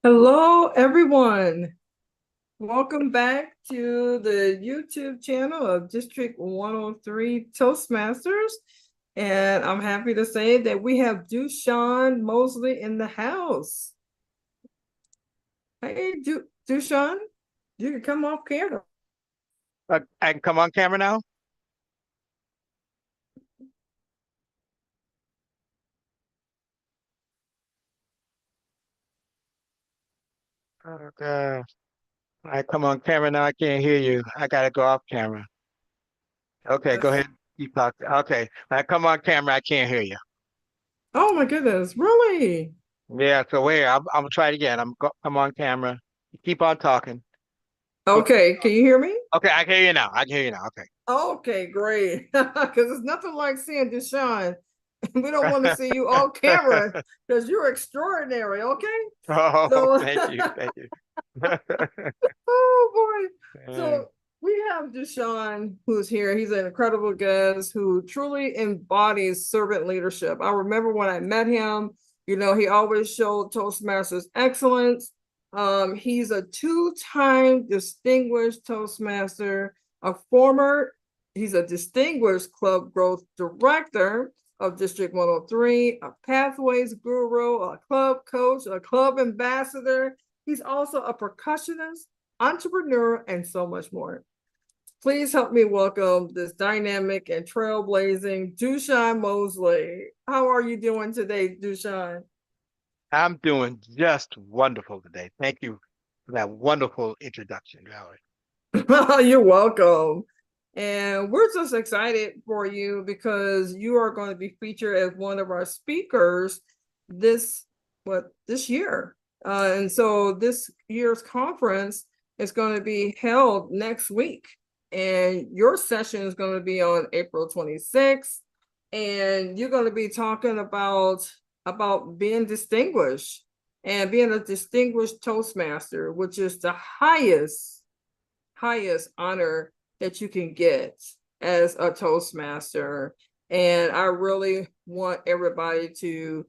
Hello, everyone. Welcome back to the YouTube channel of District 103 Toastmasters. And I'm happy to say that we have Dushun Mosley in the house. Hey, Dushun, you can come off camera. I can come on camera now? Okay. I come on camera now. I can't hear you. I gotta go off camera. Okay, go Yes. ahead. Keep talking. Okay. I come on camera. I can't hear you. Oh my goodness, really? Yeah. So wait, I'm gonna try it again. I'm on camera. Keep on talking. Keep. Okay, can you hear me? Okay, I can hear you now. I can hear you now. Okay. Okay, great. Because it's nothing like seeing Deshaun. We don't want to see you on camera because you're extraordinary. Okay. Oh, So, thank you. Thank you. oh boy. Uh, So we have Deshaun who's here. He's an incredible guest who truly embodies servant leadership. I remember when I met him, he always showed Toastmasters excellence. He's a two-time distinguished Toastmaster, a former, he's a distinguished club growth director of District 103, a pathways guru, a club coach, a club ambassador. He's also a percussionist, entrepreneur, and so much more. Please help me welcome this dynamic and trailblazing Dushun Mosley. How are you doing today, Dushun? I'm doing just wonderful today. Thank you for that wonderful introduction, Valerie. You're welcome. And we're just excited for you because you are going to be featured as one of our speakers this this year. And so this year's conference is going to be held next week. And your session is going to be on April 26th. And you're going to be talking about being distinguished and being a distinguished Toastmaster, which is the highest honor that you can get as a Toastmaster. And I really want everybody to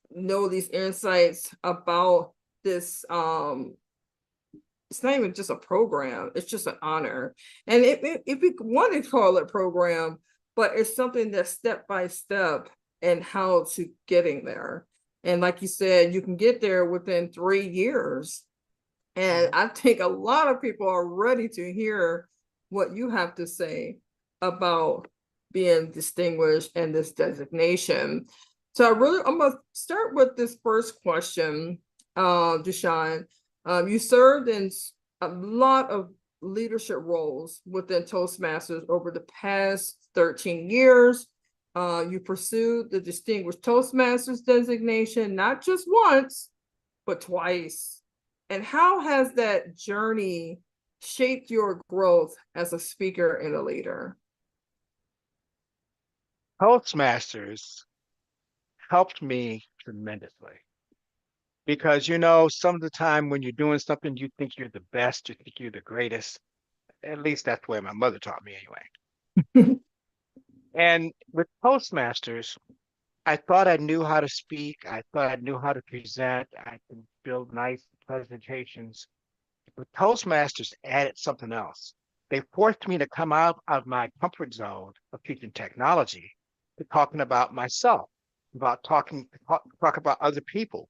know these insights about this. It's not even just a program, it's just an honor. And if we want to call it program, but it's something that's step by step and how to getting there. And like you said, you can get there within 3 years. And I think a lot of people are ready to hear what you have to say about being distinguished and this designation. So I'm gonna start with this first question, Deshaun. You served in a lot of leadership roles within Toastmasters over the past 13 years. You pursued the Distinguished Toastmasters designation, not just once, but twice. And how has that journey shaped your growth as a speaker and a leader? Toastmasters helped me tremendously because some of the time when you're doing something, you think you're the best, you think you're the greatest. At least that's the way my mother taught me anyway. And with Toastmasters, I thought I knew how to speak. I thought I knew how to present. I could build nice presentations. But Toastmasters added something else. They forced me to come out of my comfort zone of teaching technology to talking about myself, about talk about other people,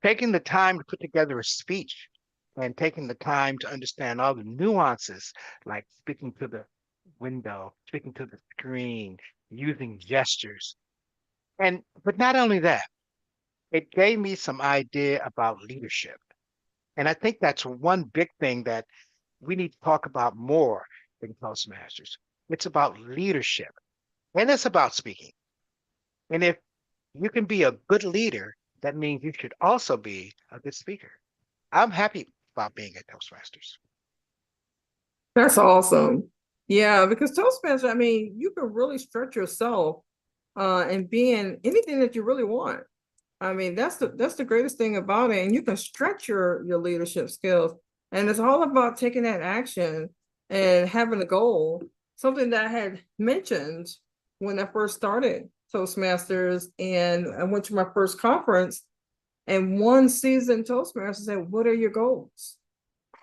taking the time to put together a speech and taking the time to understand all the nuances, like speaking to the window, speaking to the screen, using gestures. But not only that, it gave me some idea about leadership. And I think that's one big thing that we need to talk about more in Toastmasters. It's about leadership and it's about speaking. And if you can be a good leader, that means you should also be a good speaker. I'm happy about being at Toastmasters. That's awesome. Yeah, because Toastmaster, I mean, you can really stretch yourself and being anything that you really want. I mean, that's the greatest thing about it. And you can stretch your leadership skills. And it's all about taking that action and having a goal. Something that I had mentioned when I first started Toastmasters and I went to my first conference And one seasoned Toastmaster said, "What are your goals?"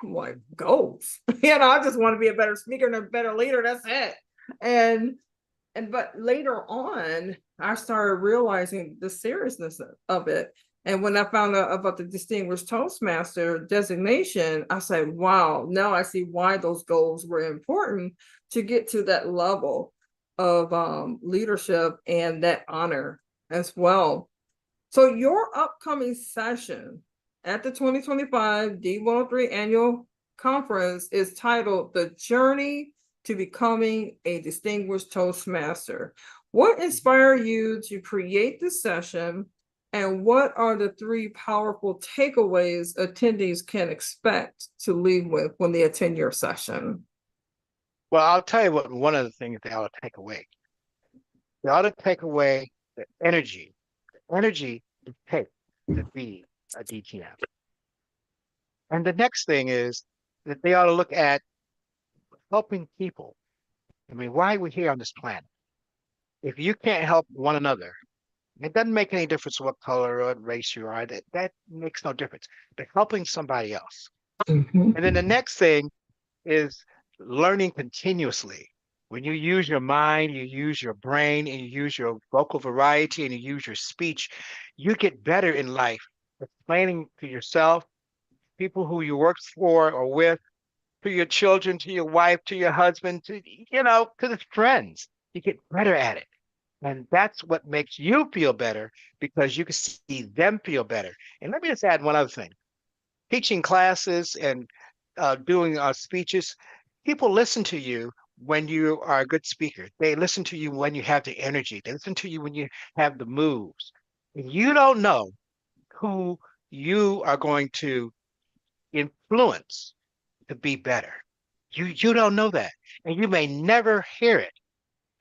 I'm like, "Goals? I just want to be a better speaker and a better leader. That's it." But later on, I started realizing the seriousness of it. And when I found out about the Distinguished Toastmaster designation, I said, wow, now I see why those goals were important to get to that level of leadership and that honor as well. So your upcoming session at the 2025 D103 Annual Conference is titled The Journey to Becoming a Distinguished Toastmaster. What inspired you to create this session, and what are the 3 powerful takeaways attendees can expect to leave with when they attend your session? Well, I'll tell you what, one of the things they ought to take away. They ought to take away the energy it takes to be a DTM. And the next thing is that they ought to look at helping people. I mean, why are we here on this planet? If you can't help one another, it doesn't make any difference what color or what race you are. That makes no difference. But helping somebody else. Mm-hmm. And then the next thing is learning continuously. When you use your mind, you use your brain, and you use your vocal variety, and you use your speech, you get better in life. Explaining to yourself, people who you work for or with, to your children, to your wife, to your husband, to the friends. You get better at it. And that's what makes you feel better because you can see them feel better. And let me just add one other thing. Teaching classes and doing speeches, people listen to you when you are a good speaker. They listen to you when you have the energy. They listen to you when you have the moves. And you don't know who you are going to influence to be better. You don't know that. And you may never hear it.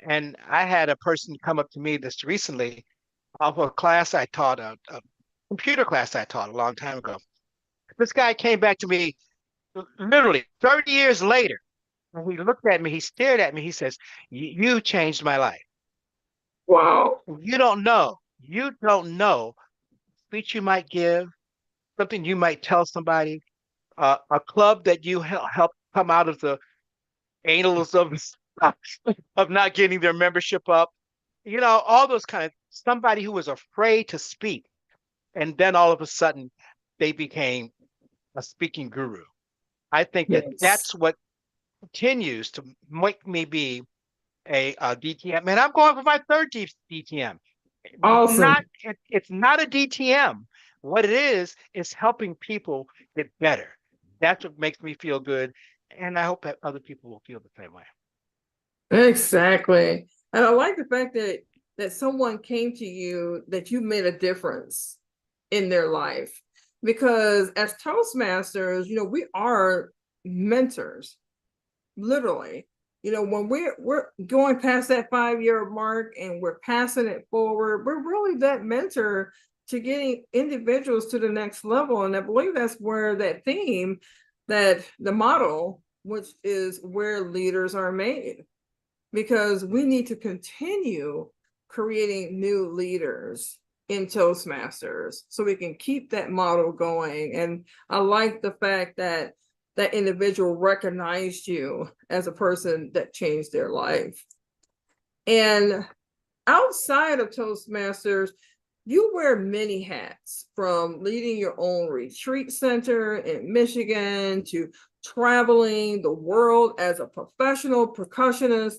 And I had a person come up to me this recently off a class I taught, a computer class I taught a long time ago. This guy came back to me literally 30 years later. And he looked at me, he stared at me, he says, You changed my life. Wow. You don't know speech you might give, something you might tell somebody, a club that you help come out of the annals of not getting their membership up, all those kind of somebody who was afraid to speak. And then all of a sudden they became a speaking guru. I think that Yes. that's what continues to make me be a DTM. And I'm going for my third DTM. Awesome. It's not a DTM. What it is helping people get better. That's what makes me feel good. And I hope that other people will feel the same way. Exactly. And I like the fact that someone came to you, that you made a difference in their life. Because as Toastmasters, we are mentors, literally. When we're going past that 5-year mark and we're passing it forward, we're really that mentor to getting individuals to the next level. And I believe that's where that theme, that the model, which is where leaders are made, because we need to continue creating new leaders in Toastmasters so we can keep that model going. And I like the fact that that individual recognized you as a person that changed their life. And outside of Toastmasters, you wear many hats, from leading your own retreat center in Michigan to traveling the world as a professional percussionist.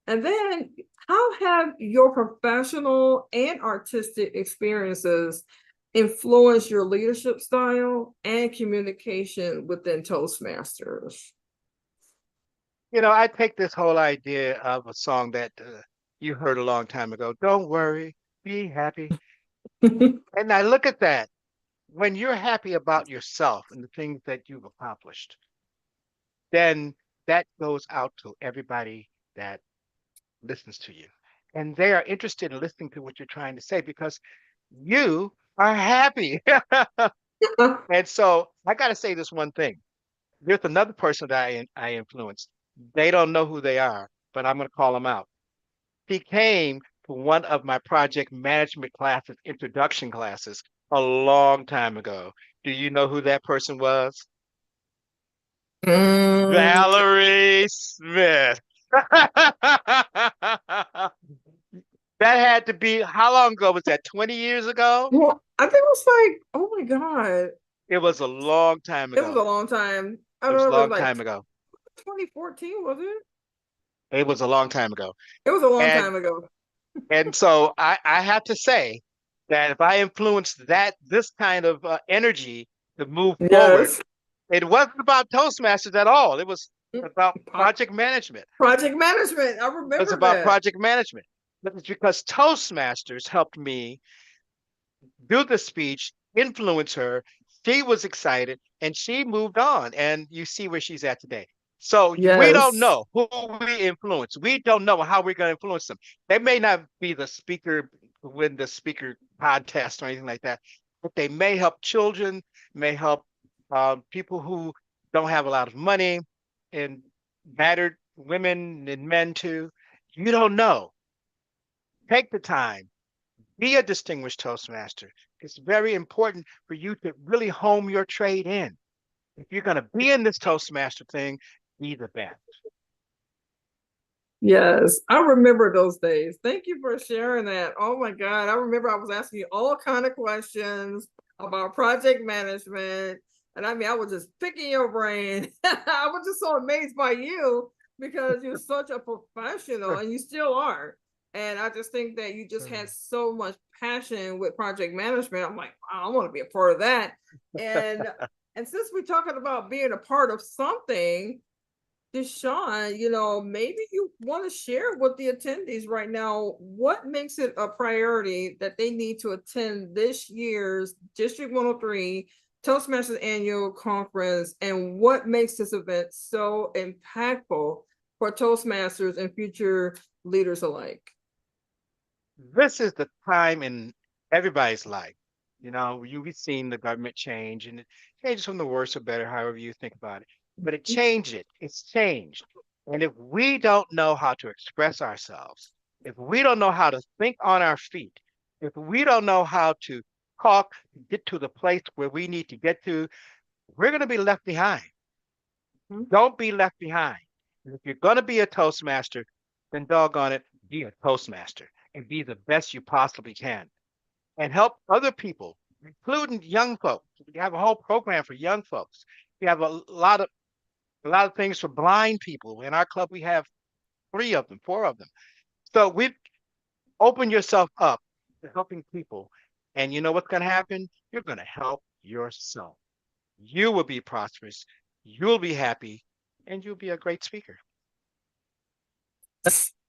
And then, how have your professional and artistic experiences influenced your leadership style and communication within Toastmasters? I take this whole idea of a song that you heard a long time ago. Don't worry, be happy. And I look at that. When you're happy about yourself and the things that you've accomplished, then that goes out to everybody that listens to you. And they are interested in listening to what you're trying to say because you are happy. And so I got to say this one thing. There's another person that I influenced. They don't know who they are, but I'm going to call them out. He came to one of my project management classes, introduction classes, a long time ago. Do you know who that person was? Mm, Valerie Smith. That had to be, how long ago was that? 20 years ago? well, I think it was like, oh my God, It was a long time it was a ago. long time. I It don't was a know, it was long like time ago. 2014, was it? It was a long time ago. It was a long And time ago. so I have to say that if I influenced this kind of energy to move forward, Yes. it wasn't about Toastmasters at all. It was about Pro- project management. Project management. I It was remember about that. project management. But it's because Toastmasters helped me do the speech, influence her. She was excited and she moved on. And you see where she's at today. So we don't Yes. know who we influence. We don't know how we're going to influence them. They may not be the speaker, win the speaker contest or anything like that, but they may help children, may help people who don't have a lot of money, and battered women and men too. You don't know. Take the time, be a distinguished Toastmaster. It's very important for you to really home your trade in. If you're going to be in this Toastmaster thing, be the best. Yes. I remember those days. Thank you for sharing that. Oh my God. I remember I was asking you all kind of questions about project management. And I mean, I was just picking your brain. I was just so amazed by you because you're such a professional and you still are. And I just think that you just had so much passion with project management. I'm like, wow, I want to be a part of that. And since we're talking about being a part of something, Dushun, maybe you want to share with the attendees right now what makes it a priority that they need to attend this year's District 103 Toastmasters Annual Conference, and what makes this event so impactful for Toastmasters and future leaders alike. This is the time in everybody's life. We've seen the government change, and it changes from the worse or better, however you think about it. But it's changed. And if we don't know how to express ourselves, if we don't know how to think on our feet, if we don't know how to talk, get to the place where we need to get to, we're going to be left behind. Don't be left behind. If you're going to be a Toastmaster, then doggone it, be a Toastmaster and be the best you possibly can and help other people, including young folks. We have a whole program for young folks. We have a lot of things for blind people. In our club, we have 3 of them, 4 of them. So we open yourself up to helping people. And you know what's going to happen? You're going to help yourself. You will be prosperous. You'll be happy, and you'll be a great speaker.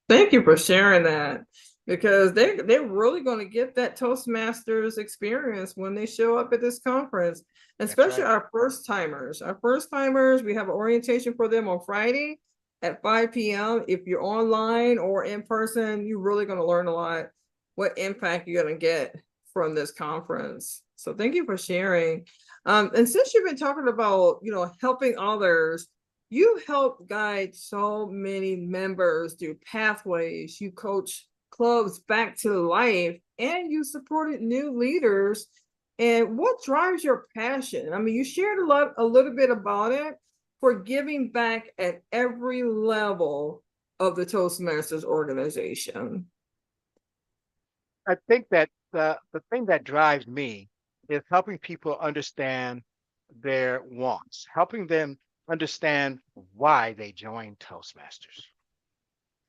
Thank you for sharing that, because they're really going to get that Toastmasters experience when they show up at this conference, especially right. our first timers. Our first timers, we have an orientation for them on Friday at 5 p.m. If you're online or in person, you're really going to learn a lot, what impact you're going to get from this conference. So thank you for sharing. And since you've been talking about, helping others, you help guide so many members through pathways. You coach clubs back to life, and you supported new leaders. And what drives your passion? I mean, you shared a little bit about it, for giving back at every level of the Toastmasters organization. I think that the thing that drives me is helping people understand their wants, helping them understand why they joined Toastmasters.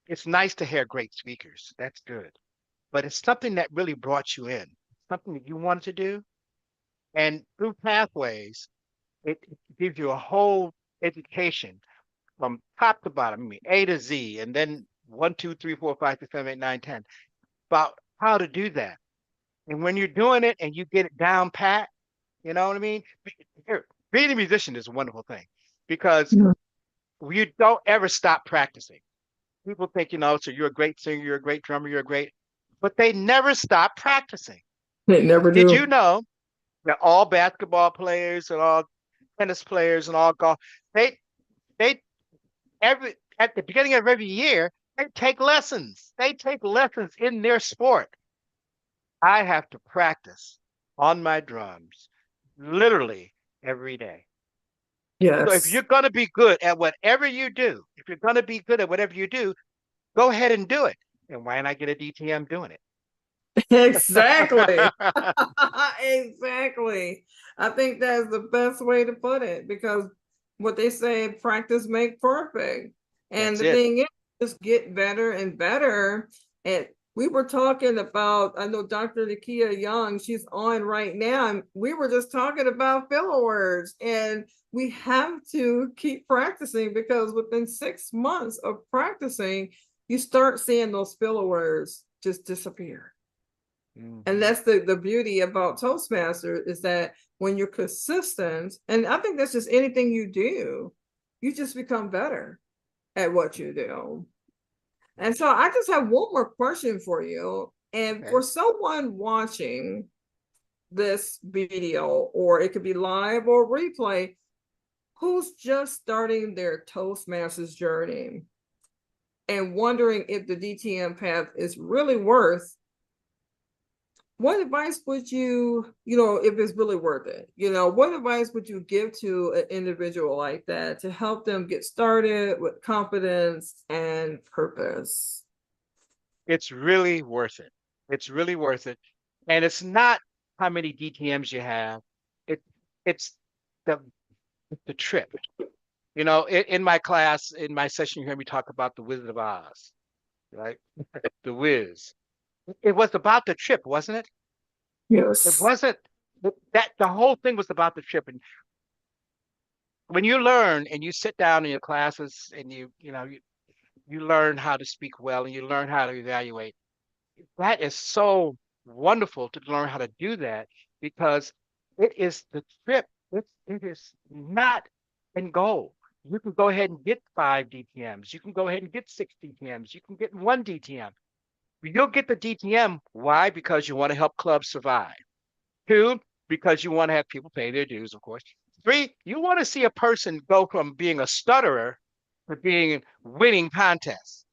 It's nice to hear great speakers. That's good. But it's something that really brought you in, something that you wanted to do. And through pathways, it gives you a whole education from top to bottom, I mean, A to Z, and then 1, 2, 3, 4, 5, 6, 7, 8, 9, 10, about how to do that. And when you're doing it and you get it down pat, you know what I mean? Being a musician is a wonderful thing because you don't ever stop practicing. People think, so you're a great singer, you're a great drummer, but they never stop practicing. They never Did do. you know that all basketball players and all tennis players and all golf, they at the beginning of every year, they take lessons. They take lessons in their sport. I have to practice on my drums, literally every day. So if Yes. you're going to be good at whatever you do, if you're going to be good at whatever you do, go ahead and do it. And why not get a DTM doing it? Exactly. Exactly. I think that's the best way to put it, because what they say, practice make perfect. And That's the it. thing is, just get better and better. And we were talking about, I know Dr. Nakia Young, she's on right now, and we were just talking about filler words. And we have to keep practicing, because within 6 months of practicing, you start seeing those filler words just disappear. And that's the beauty about Toastmasters, is that when you're consistent, and I think that's just anything you do, you just become better at what you do. And so I just have one more question for you. And Okay. for someone watching this video, or it could be live or replay, who's just starting their Toastmasters journey and wondering if the DTM path is really worth, what advice would you, if it's really worth it, what advice would you give to an individual like that to help them get started with confidence and purpose? It's really worth it. It's really worth it. And it's not how many DTMs you have. It it's the the trip. In my class, in my session, you hear me talk about the Wizard of Oz, right? The Wiz. It was about the trip, wasn't it? It Yes. wasn't that the whole thing was about the trip. And when you learn and you sit down in your classes and you learn how to speak well and you learn how to evaluate, that is so wonderful to learn how to do that, because it is the trip. It is not in goal. You can go ahead and get 5 DTMs. You can go ahead and get 6 DTMs. You can get 1 DTM. You'll get the DTM. Why? Because you want to help clubs survive. 2, because you want to have people pay their dues, of course. 3, you want to see a person go from being a stutterer to being winning contests.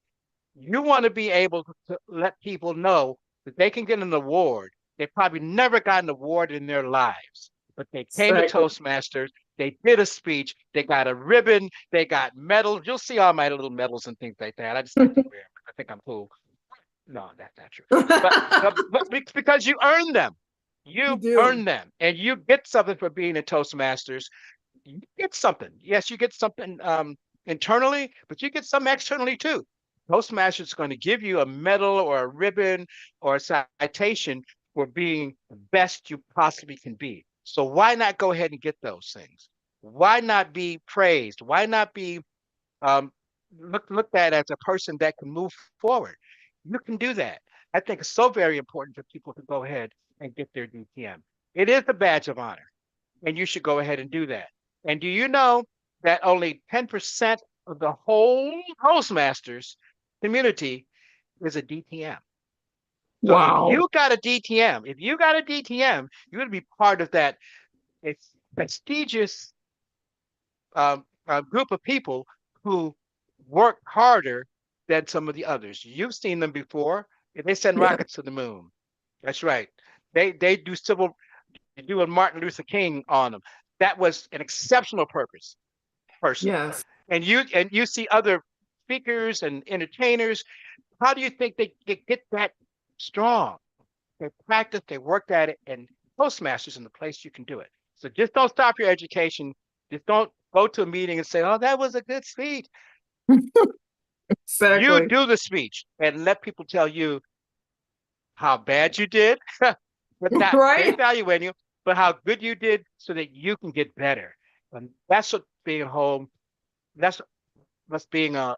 You want to be able to let people know that they can get an award. They probably never got an award in their lives, but they came to Exactly. Toastmasters, they did a speech, they got a ribbon, they got medals. You'll see all my little medals and things like that. I just like to wear them. I think I'm cool. No, that's not true. But because you earn them, You you do. earn them, and you get something for being a Toastmasters. You get something. Yes, you get something internally, but you get some externally too. Toastmasters is going to give you a medal or a ribbon or a citation for being the best you possibly can be. So why not go ahead and get those things? Why not be praised? Why not be um, looked at as a person that can move forward? You can do that. I think it's so very important for people to go ahead and get their DTM. It is a badge of honor, and you should go ahead and do that. And do you know that only 10% of the whole Toastmasters community is a DTM? So if Wow. you got a DTM, you're going to be part of that. It's prestigious group of people who work harder than some of the others. You've seen them before. They send Yeah. rockets to the moon. That's right. They do doing Martin Luther King on them. That was an exceptional person. Yes. And you see other speakers and entertainers. How do you think they get that strong? They practice, they worked at it, and Toastmasters in the place you can do it. So just don't stop your education. Just don't go to a meeting and say, "Oh, that was a good speech." You Exactly. do the speech and let people tell you how bad you did, but not they Right. evaluate you, but how good you did so that you can get better. And that's what being home, that's what being a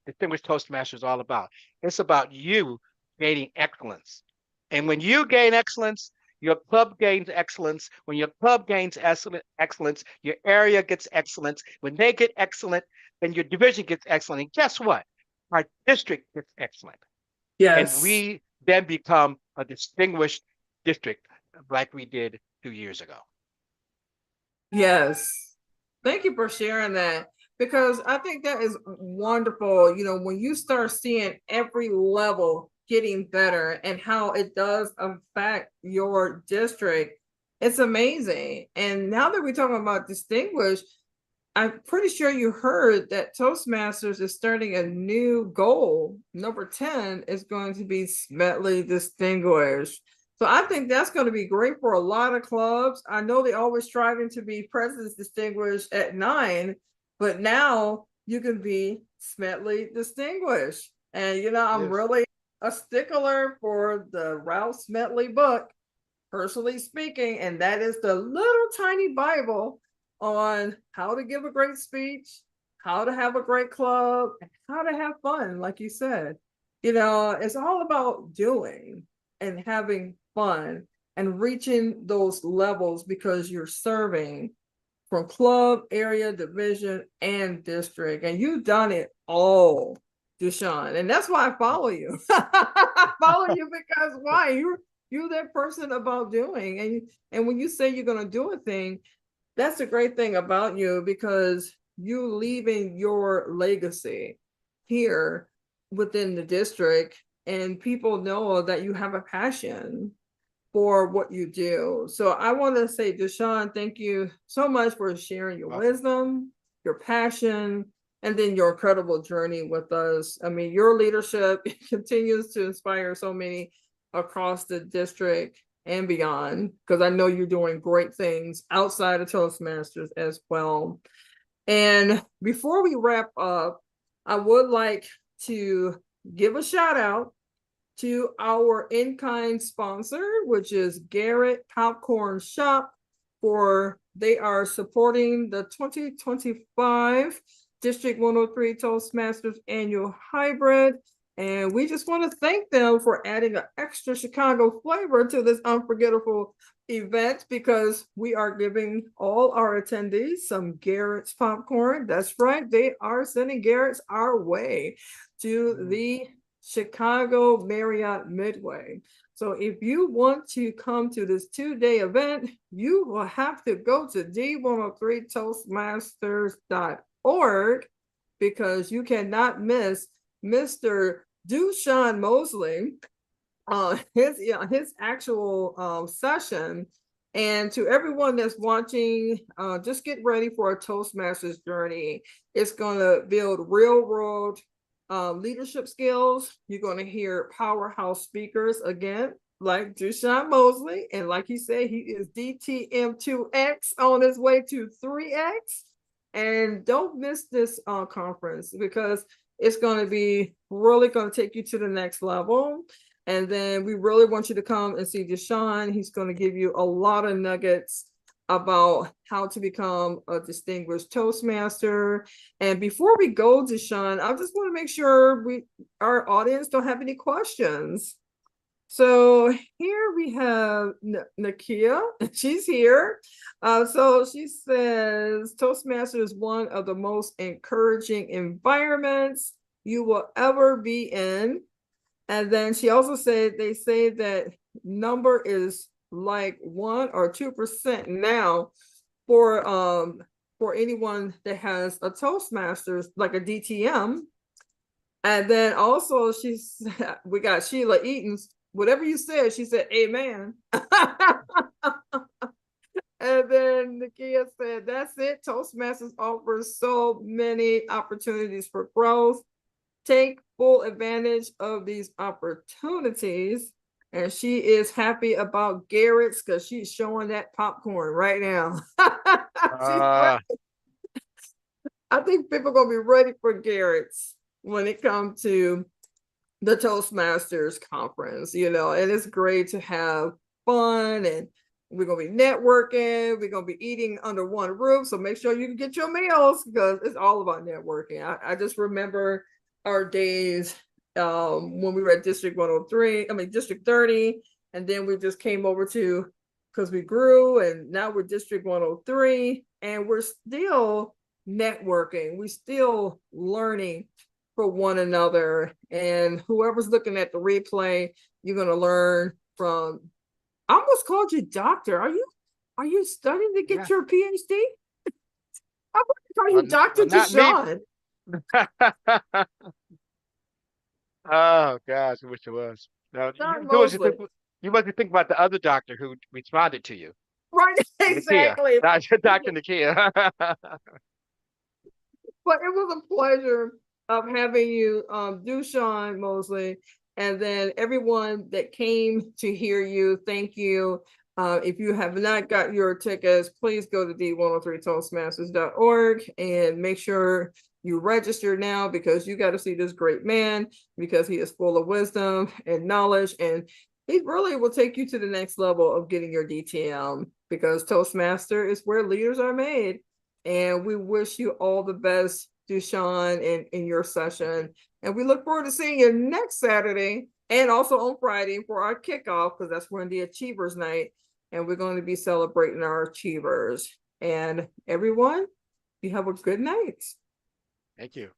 distinguished Toastmaster is all about. It's about you gaining excellence. And when you gain excellence, your club gains excellence. When your club gains excellence, your area gets excellence. When they get excellent, then your division gets excellent. And guess what? Our district gets excellent. And Yes. we then become a distinguished district like we did 2 years ago. Yes. Thank you for sharing that, because I think that is wonderful. When you start seeing every level getting better and how it does affect your district, It's amazing. And now that we're talking about distinguished, I'm pretty sure you heard that Toastmasters is starting a new goal. Number 10 is going to be Smedley Distinguished. So I think that's going to be great for a lot of clubs. I know they always striving to be President's Distinguished at 9, but now you can be Smedley Distinguished. And I'm Yes. really a stickler for the Ralph Smedley book, personally speaking, and that is the little tiny Bible on how to give a great speech, how to have a great club, and how to have fun, like you said. It's all about doing and having fun and reaching those levels because you're serving from club, area, division, and district. And you've done it all, Dushun. And that's why I follow you. I follow you because why? You're that person about doing. And when you say you're gonna do a thing, that's the great thing about you because you leaving your legacy here within the district, and people know that you have a passion for what you do. So I want to say, Dushun, thank you so much for sharing your wisdom, your passion, and then your incredible journey with us. I mean, your leadership continues to inspire so many across the district and beyond, because I know you're doing great things outside of Toastmasters as well. And before we wrap up, I would like to give a shout out to our in-kind sponsor, which is Garrett Popcorn Shop, for they are supporting the 2025 District 103 Toastmasters Annual Hybrid. And we just want to thank them for adding an extra Chicago flavor to this unforgettable event, because we are giving all our attendees some Garrett's popcorn. That's right. They are sending Garrett's our way to the Chicago Marriott Midway. So if you want to come to this 2-day event, you will have to go to d103toastmasters.org, because you cannot miss Mr. Dushun Mosley, his actual session. And to everyone that's watching, just get ready for a Toastmasters journey. It's going to build real world leadership skills. You're going to hear powerhouse speakers again, like Dushun Mosley. And like he said, he is DTM2X on his way to 3X. And don't miss this conference, because it's going to be really going to take you to the next level. And then we really want you to come and see Dushun. He's going to give you a lot of nuggets about how to become a distinguished Toastmaster. And before we go, Dushun, I just want to make sure our audience don't have any questions. So here we have Nakia. She's here. So she says, Toastmaster is one of the most encouraging environments you will ever be in. And then she also said, they say that number is like 1 or 2% now for anyone that has a Toastmasters, like a DTM. And then also we got Sheila Eaton's, whatever you said, she said, amen. And then Nakia said, that's it. Toastmasters offers so many opportunities for growth. Take full advantage of these opportunities. And she is happy about Garrett's because she's showing that popcorn right now. I think people are going to be ready for Garrett's when it comes to the Toastmasters conference, and it's great to have fun, and we're going to be networking. We're going to be eating under one roof. So make sure you can get your meals, because it's all about networking. I just remember our days when we were at District 30, and then we just came over to, because we grew, and now we're District 103, and we're still networking. We're still learning for one another. And whoever's looking at the replay, you're going to learn from. I almost called you doctor. Are you studying to get your PhD? I want to call you Dr. Dushun. Oh gosh, I wish it was. No, you must be thinking about the other doctor who responded to you. Exactly. Dr. Nakia. But it was a pleasure of having you, Dushun, Mosley, and then everyone that came to hear you. Thank you. If you have not got your tickets, please go to d103toastmasters.org and make sure you register now, because you got to see this great man, because he is full of wisdom and knowledge, and he really will take you to the next level of getting your DTM, because Toastmaster is where leaders are made. And we wish you all the best, Dushun, in your session. And we look forward to seeing you next Saturday and also on Friday for our kickoff, because that's when the Achievers Night. And we're going to be celebrating our achievers. And everyone, you have a good night. Thank you.